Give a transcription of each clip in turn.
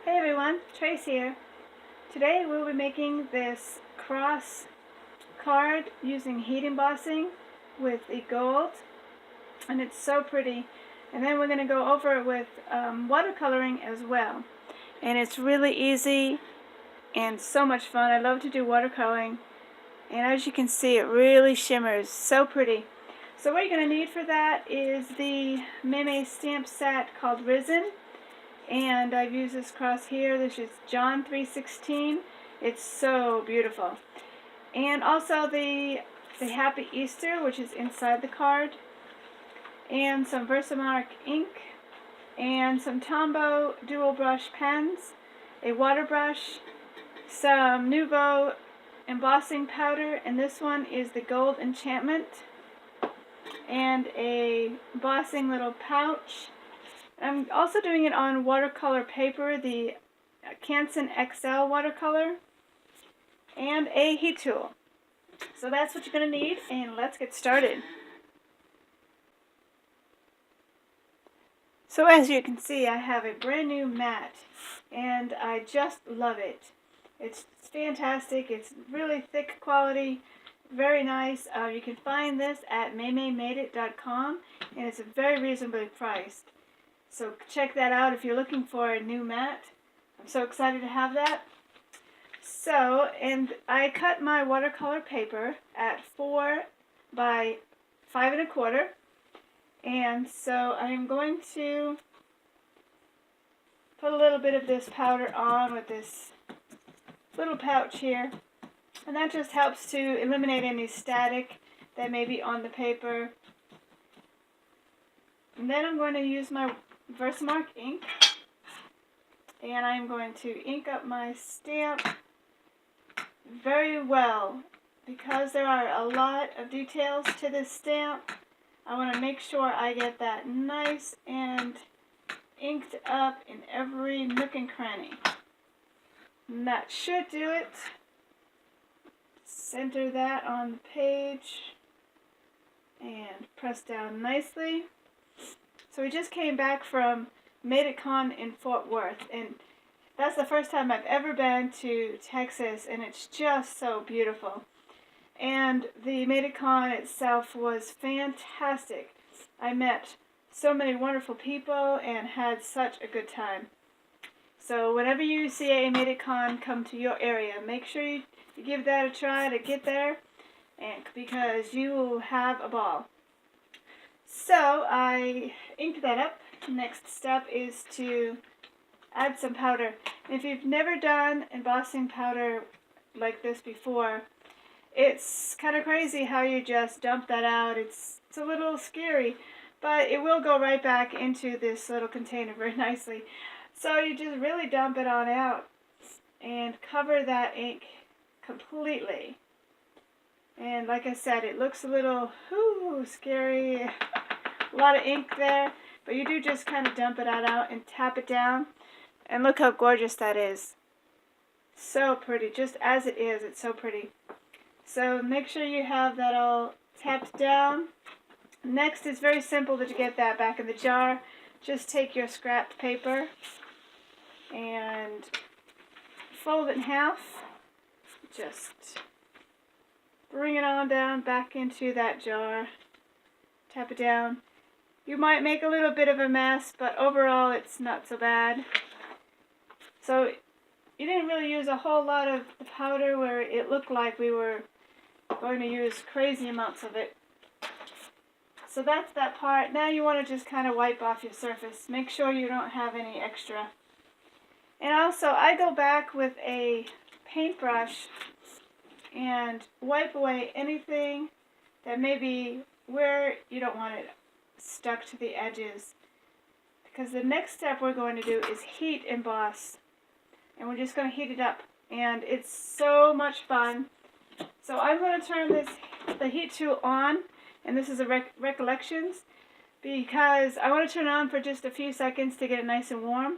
Hey everyone, Trace here. Today we'll be making this cross card using heat embossing with the gold, and it's so pretty. And then we're going to go over it with watercoloring as well. And it's really easy and so much fun. I love to do watercoloring, and as you can see, it really shimmers, so pretty. So what you're going to need for that is the Meme stamp set called Risen. And I've used this cross here. This is John 3:16. It's so beautiful. And also the Happy Easter, which is inside the card. And some Versamark ink. And some Tombow dual brush pens. A water brush. Some Nouveau embossing powder. And this one is the Gold Enchantment. And a embossing little pouch. I'm also doing it on watercolor paper, the Canson XL watercolor, and a heat tool. So that's what you're going to need, and let's get started. So as you can see, I have a brand new mat, and I just love it. It's fantastic. It's really thick quality, very nice. You can find this at mememadeit.com, and it's very reasonably priced. So check that out if you're looking for a new mat. I'm so excited to have that. So, and I cut my watercolor paper at 4 by 5 1/4. And so I'm going to put a little bit of this powder on with this little pouch here. And that just helps to eliminate any static that may be on the paper. And then I'm going to use my Versamark ink, and I'm going to ink up my stamp very well. Because there are a lot of details to this stamp, I want to make sure I get that nice and inked up in every nook and cranny. And that should do it. Center that on the page and press down nicely. So we just came back from MadeItCon in Fort Worth, and that's the first time I've ever been to Texas, and it's just so beautiful. And the MadeItCon itself was fantastic. I met so many wonderful people and had such a good time. So whenever you see a MadeItCon come to your area, make sure you give that a try to get there, and because you will have a ball. So I inked that up. The next step is to add some powder. And if you've never done embossing powder like this before, it's kind of crazy how you just dump that out. It's a little scary, but it will go right back into this little container very nicely. So you just really dump it on out and cover that ink completely. And like I said, it looks a little scary, a lot of ink there, but you do just kind of dump it out and tap it down, and look how gorgeous that is. So pretty, just as it is, it's so pretty. So make sure you have that all tapped down. Next, it's very simple to get that back in the jar. Just take your scrapped paper and fold it in half. Just bring it on down back into that jar. Tap it down. You might make a little bit of a mess, but overall it's not so bad. So you didn't really use a whole lot of the powder where it looked like we were going to use crazy amounts of it. So that's that part. Now you want to just kind of wipe off your surface. Make sure you don't have any extra. And also I go back with a paintbrush and wipe away anything that may be where you don't want it stuck to the edges. Because the next step we're going to do is heat emboss. And we're just going to heat it up. And it's so much fun. So I'm going to turn the heat tool on. And this is a Recollections. Because I want to turn it on for just a few seconds to get it nice and warm.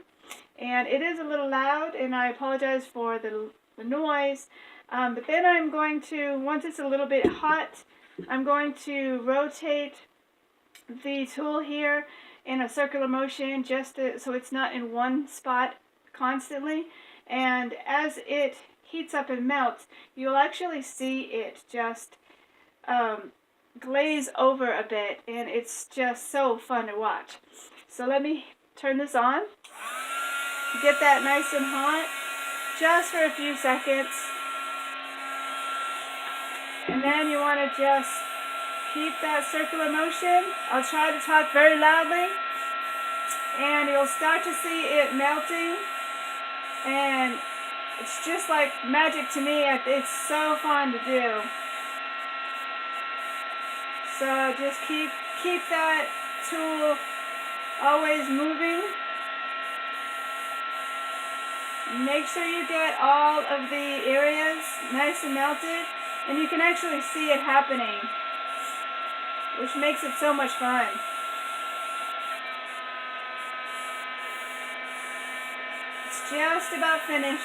And it is a little loud, and I apologize for the noise. But then I'm going to, once it's a little bit hot, I'm going to rotate the tool here in a circular motion just so it's not in one spot constantly, and as it heats up and melts, you'll actually see it just glaze over a bit, and it's just so fun to watch. So let me turn this on, get that nice and hot, just for a few seconds, and then you want to just keep that circular motion. I'll try to talk very loudly, and you'll start to see it melting, and it's just like magic to me. It's so fun to do. So just keep that tool always moving. Make sure you get all of the areas nice and melted, and you can actually see it happening, which makes it so much fun. It's just about finished.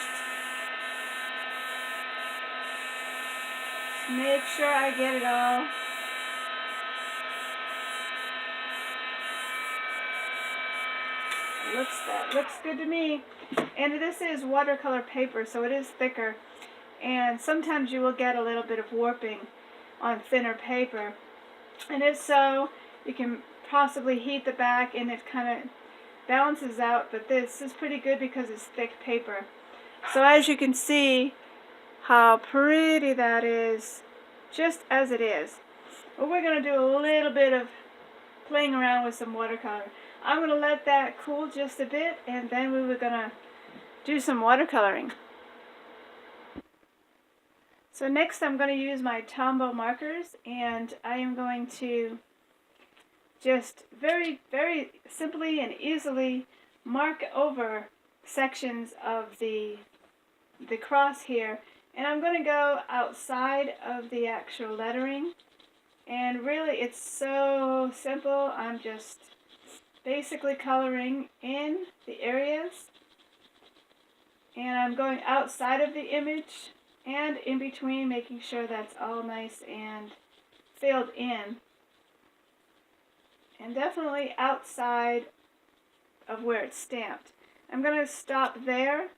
Just make sure I get it all. Looks good to me. And this is watercolor paper, so it is thicker, and sometimes you will get a little bit of warping on thinner paper, and if so, you can possibly heat the back and it kind of balances out, but this is pretty good because it's thick paper. So as you can see how pretty that is, just as it is. But we're going to do a little bit of playing around with some watercolor. I'm going to let that cool just a bit, and then we were going to do some watercoloring. So next I'm going to use my Tombow markers, and I am going to just very, very simply and easily mark over sections of the cross here. And I'm going to go outside of the actual lettering. And really it's so simple. I'm just basically coloring in the areas, and I'm going outside of the image and in between, making sure that's all nice and filled in, and definitely outside of where it's stamped. I'm going to stop there.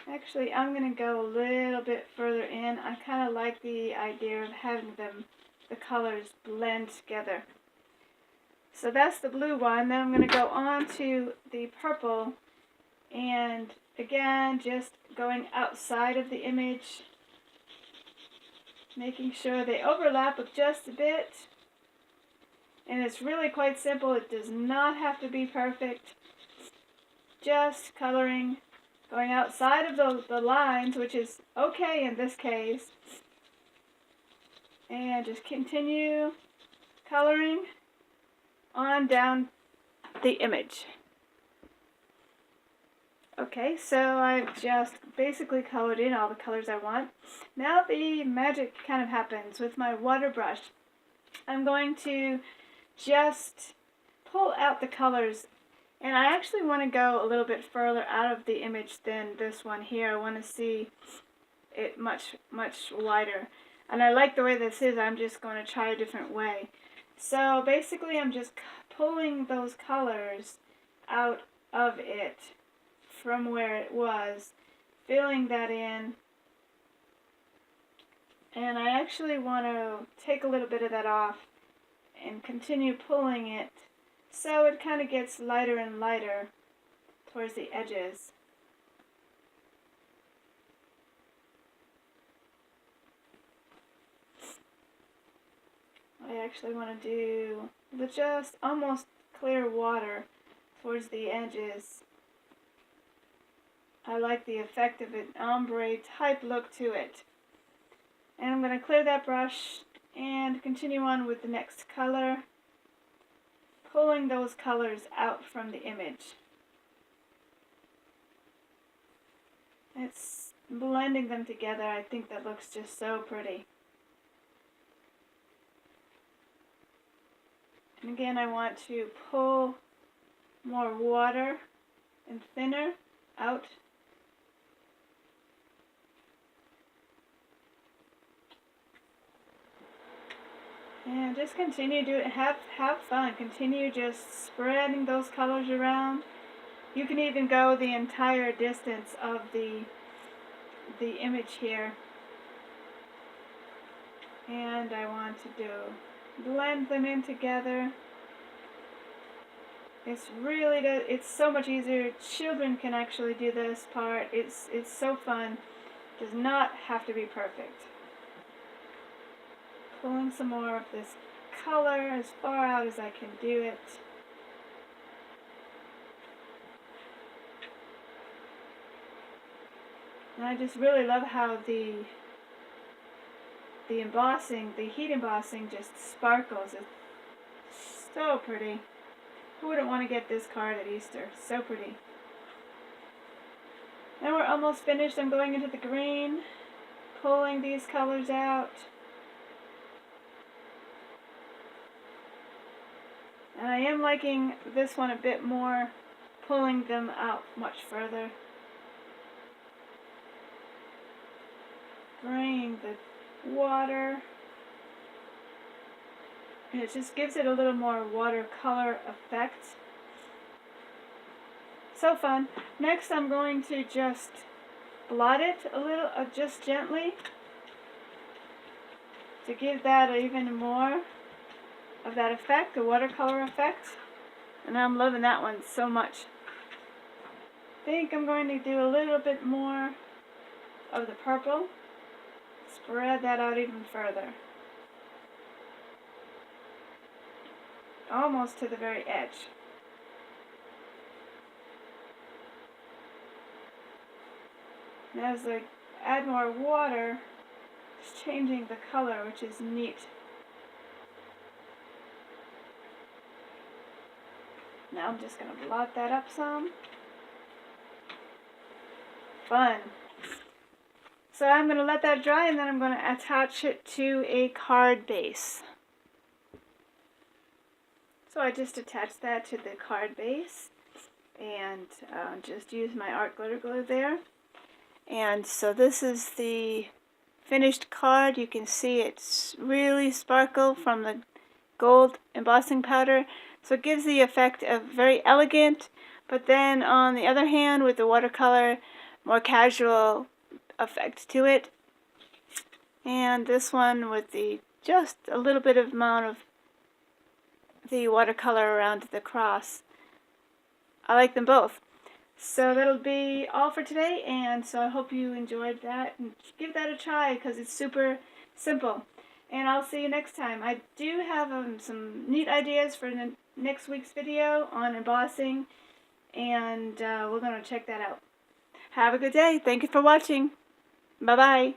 Actually, I'm going to go a little bit further in. I kind of like the idea of having the colors blend together. So that's the blue one. Then I'm going to go on to the purple, and again just going outside of the image, making sure they overlap with just a bit. And it's really quite simple. It does not have to be perfect. Just coloring, going outside of the lines, which is okay in this case, and just continue coloring on down the image. Okay, so I've just basically colored in all the colors I want. Now the magic kind of happens with my water brush. I'm going to just pull out the colors, and I actually want to go a little bit further out of the image than this one here. I want to see it much wider, and I like the way this is. I'm just going to try a different way. So basically I'm just pulling those colors out of it from where it was, filling that in, and I actually want to take a little bit of that off and continue pulling it so it kind of gets lighter and lighter towards the edges. I actually want to do just almost clear water towards the edges. I like the effect of an ombre type look to it. And I'm going to clear that brush and continue on with the next color, pulling those colors out from the image. It's blending them together. I think that looks just so pretty. And again, I want to pull more water and thinner out. And just continue to have fun. Continue just spreading those colors around You can even go the entire distance of the image here. And I want to blend them in together. It's so much easier. Children can actually do this part. It's so fun. Does not have to be perfect. Pulling some more of this color as far out as I can do it. And I just really love how the embossing, the heat embossing just sparkles. It's so pretty. Who wouldn't want to get this card at Easter? So pretty. Now we're almost finished. I'm going into the green, pulling these colors out. And I am liking this one a bit more, pulling them out much further. Bring the water. And it just gives it a little more watercolor effect. So fun. Next I'm going to just blot it a little, just gently, to give that even more of that effect, the watercolor effect. And I'm loving that one so much. I think I'm going to do a little bit more of the purple. Spread that out even further. Almost to the very edge. And as I add more water, it's changing the color, which is neat. Now I'm just going to blot that up some. Fun. So I'm going to let that dry, and then I'm going to attach it to a card base. So I just attached that to the card base, and just use my art glitter glue there. And so this is the finished card. You can see it's really sparkle from the gold embossing powder. So it gives the effect of very elegant, but then on the other hand, with the watercolor, more casual effect to it. And this one with the just a little bit of amount of the watercolor around the cross. I like them both. So that'll be all for today, and so I hope you enjoyed that, and give that a try because it's super simple. And I'll see you next time. I do have some neat ideas for next week's video on embossing, and we're going to check that out. Have a good day. Thank you for watching. Bye-bye.